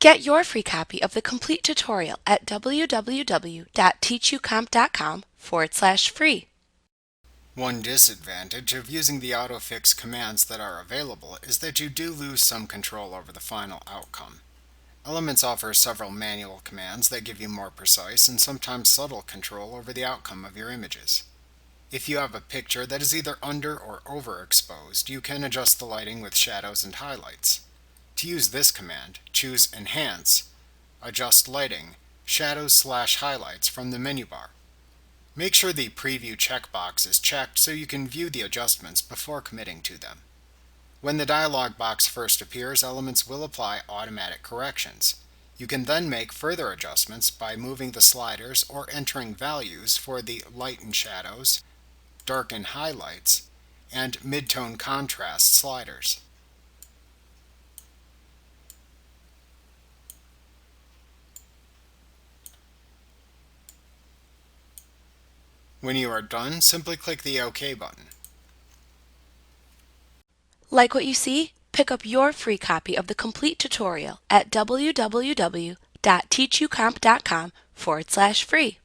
Get your free copy of the complete tutorial at www.teachucomp.com/free. One disadvantage of using the autofix commands that are available is that you do lose some control over the final outcome. Elements offers several manual commands that give you more precise and sometimes subtle control over the outcome of your images. If you have a picture that is either under or overexposed, you can adjust the lighting with shadows and highlights. To use this command, choose Enhance, Adjust Lighting, Shadows/Highlights from the menu bar. Make sure the Preview checkbox is checked so you can view the adjustments before committing to them. When the dialog box first appears, Elements will apply automatic corrections. You can then make further adjustments by moving the sliders or entering values for the Lighten Shadows, Darken Highlights, and Midtone Contrast sliders. When you are done, simply click the OK button. Like what you see? Pick up your free copy of the complete tutorial at www.teachucomp.com/free.